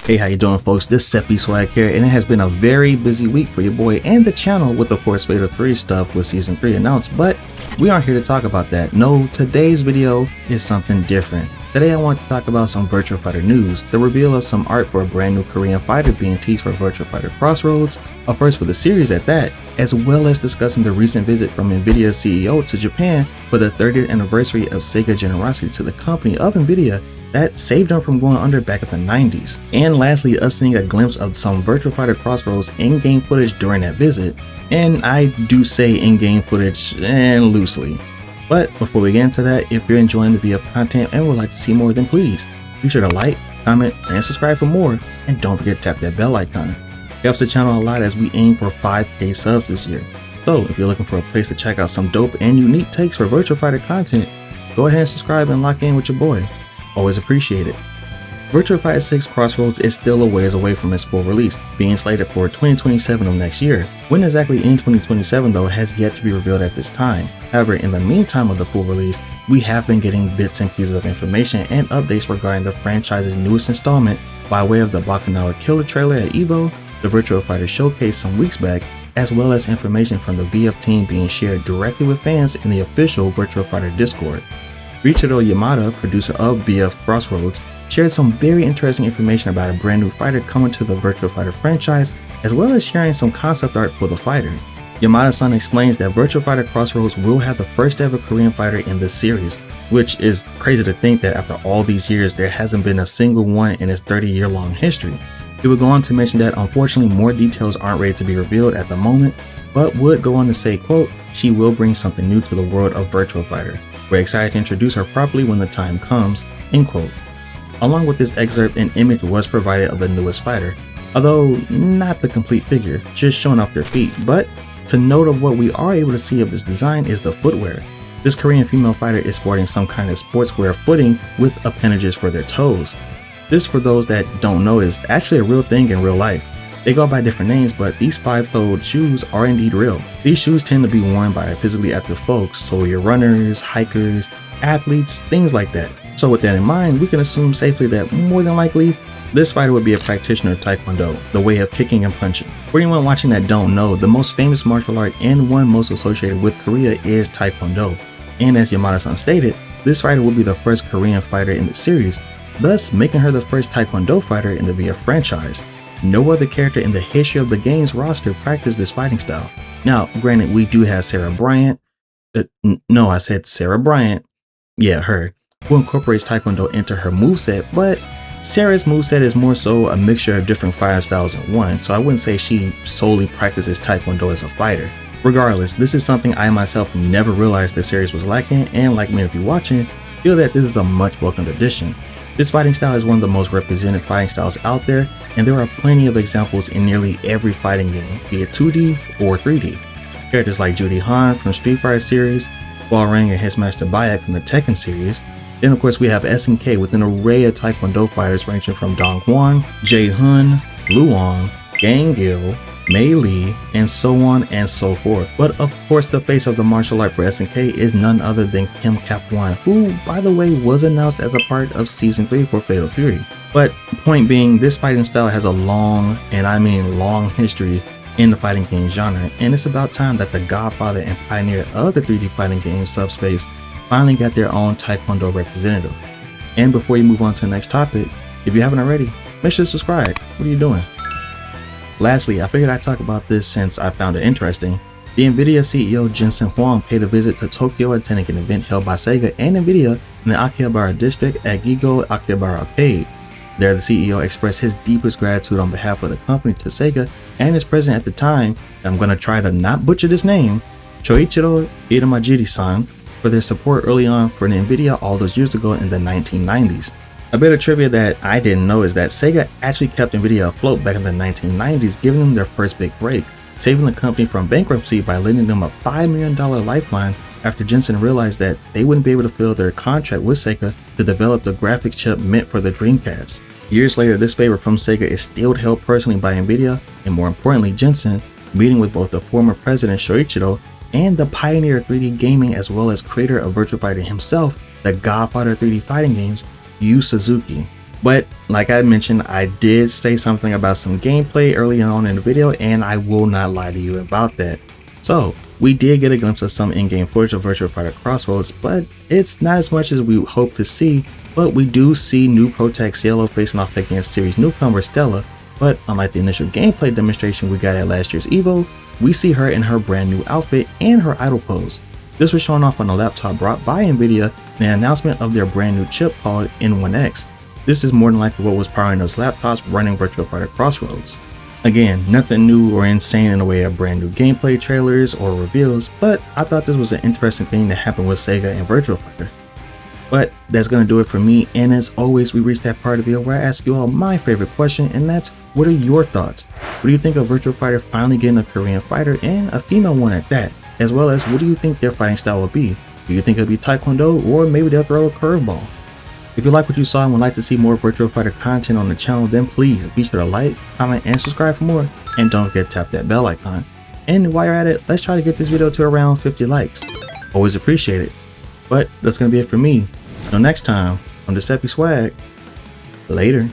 Hey, how you doing, folks? DecepySwag here, and it has been a very busy week for your boy and the channel with, of course, Beta 3 stuff with Season 3 announced, but we aren't here to talk about that. No, today's video is something different. Today I want to talk about some Virtua Fighter news, the reveal of some art for a brand new Korean fighter being teased for Virtua Fighter Crossroads, a first for the series at that, as well as discussing the recent visit from Nvidia's CEO to Japan for the 30th anniversary of Sega generosity to the company of Nvidia that saved them from going under back in the 90s. And lastly, us seeing a glimpse of some Virtua Fighter Crossroads in-game footage during that visit. And I do say in-game footage and loosely. But before we get into that, if you're enjoying the VF content and would like to see more, then please be sure to like, comment, and subscribe for more. And don't forget to tap that bell icon. It helps the channel a lot as we aim for 5K subs this year. So if you're looking for a place to check out some dope and unique takes for Virtua Fighter content, go ahead and subscribe and lock in with your boy. Always appreciate it. Virtua Fighter 6 Crossroads is still a ways away from its full release, being slated for 2027 of next year. When exactly in 2027 though has yet to be revealed at this time. However, in the meantime of the full release, we have been getting bits and pieces of information and updates regarding the franchise's newest installment by way of the Bacchanal Killer trailer at R.E.V.O, the Virtua Fighter showcase some weeks back, as well as information from the VF team being shared directly with fans in the official Virtua Fighter Discord. Riichiro Yamada, producer of VF Crossroads, shared some very interesting information about a brand new fighter coming to the Virtua Fighter franchise, as well as sharing some concept art for the fighter. Yamada-san explains that Virtua Fighter Crossroads will have the first ever Korean fighter in this series, which is crazy to think that after all these years there hasn't been a single one in its 30-year long history. He would go on to mention that unfortunately more details aren't ready to be revealed at the moment, but would go on to say, quote, "She will bring something new to the world of Virtua Fighter. We're excited to introduce her properly when the time comes," end quote. Along with this excerpt, an image was provided of the newest fighter, although not the complete figure, just showing off their feet. But to note of what we are able to see of this design is the footwear. This Korean female fighter is sporting some kind of sportswear footing with appendages for their toes. This, for those that don't know, is actually a real thing in real life. They go by different names, but these 5-toed shoes are indeed real. These shoes tend to be worn by physically active folks, so your runners, hikers, athletes, things like that. So with that in mind, we can assume safely that more than likely, this fighter would be a practitioner of Taekwondo, the way of kicking and punching. For anyone watching that don't know, the most famous martial art and one most associated with Korea is Taekwondo. And as Yamada-san stated, this fighter will be the first Korean fighter in the series, thus making her the first Taekwondo fighter in the VF franchise. No other character in the history of the game's roster practiced this fighting style. Now, granted, we do have Sarah Bryant, Sarah Bryant, yeah, her, who incorporates Taekwondo into her moveset, but Sarah's moveset is more so a mixture of different fighting styles in one, so I wouldn't say she solely practices Taekwondo as a fighter. Regardless, this is something I myself never realized the series was lacking, and like many of you watching, feel that this is a much welcomed addition. This fighting style is one of the most represented fighting styles out there, and there are plenty of examples in nearly every fighting game, be it 2D or 3D. Characters like Judy Han from Street Fighter series, Balrang and his master Bayek from the Tekken series. Then of course we have SNK with an array of Taekwondo fighters ranging from Dong Hwan, Jae Hun, Luong, Gang Gil, Mei Lee, and so on and so forth. But of course the face of the martial art for SNK is none other than Kim Cap-Wan, who by the way was announced as a part of Season 3 for Fatal Fury. But point being, this fighting style has a long, and I mean long, history in the fighting game genre, and it's about time that the godfather and pioneer of the 3D fighting game subspace finally got their own Taekwondo representative. And before you move on to the next topic, if you haven't already, make sure to subscribe. What are you doing? Lastly, I figured I'd talk about this since I found it interesting. The Nvidia CEO Jensen Huang paid a visit to Tokyo attending an event held by Sega and Nvidia in the Akihabara district at Gigo Akihabara Arcade. There, the CEO expressed his deepest gratitude on behalf of the company to Sega and its president at the time, and I'm going to try to not butcher this name, Choichiro Iramajiri-san, for their support early on for Nvidia all those years ago in the 1990s. A bit of trivia that I didn't know is that Sega actually kept Nvidia afloat back in the 1990s, giving them their first big break, saving the company from bankruptcy by lending them a $5 million lifeline after Jensen realized that they wouldn't be able to fill their contract with Sega to develop the graphics chip meant for the Dreamcast. Years later, this favor from Sega is still held personally by Nvidia, and more importantly Jensen, meeting with both the former president Shoichiro and the pioneer of 3D gaming as well as creator of Virtua Fighter himself, the godfather of 3D fighting games, Yu Suzuki. But like I mentioned, I did say something about some gameplay early on in the video, and I will not lie to you about that. So we did get a glimpse of some in-game footage of Virtua Fighter Crossroads, but it's not as much as we hope to see. But we do see new Protect Cielo facing off against series newcomer Stella, but unlike the initial gameplay demonstration we got at last year's EVO, we see her in her brand new outfit and her idle pose. This was shown off on a laptop brought by Nvidia in an announcement of their brand new chip called N1X. This is more than likely what was powering those laptops running Virtua Fighter Crossroads. Again, nothing new or insane in the way of brand new gameplay trailers or reveals, but I thought this was an interesting thing that happened with Sega and Virtua Fighter. But that's gonna do it for me, and as always, we reached that part of the video where I ask you all my favorite question, and that's, what are your thoughts? What do you think of Virtua Fighter finally getting a Korean fighter and a female one at that? As well as, what do you think their fighting style will be? Do you think it'll be Taekwondo, or maybe they'll throw a curveball? If you like what you saw and would like to see more Virtua Fighter content on the channel, then please be sure to like, comment, and subscribe for more, and don't forget to tap that bell icon. And while you're at it, let's try to get this video to around 50 likes. Always appreciate it. But that's gonna be it for me. Until next time, I'm DecepySwag. Later.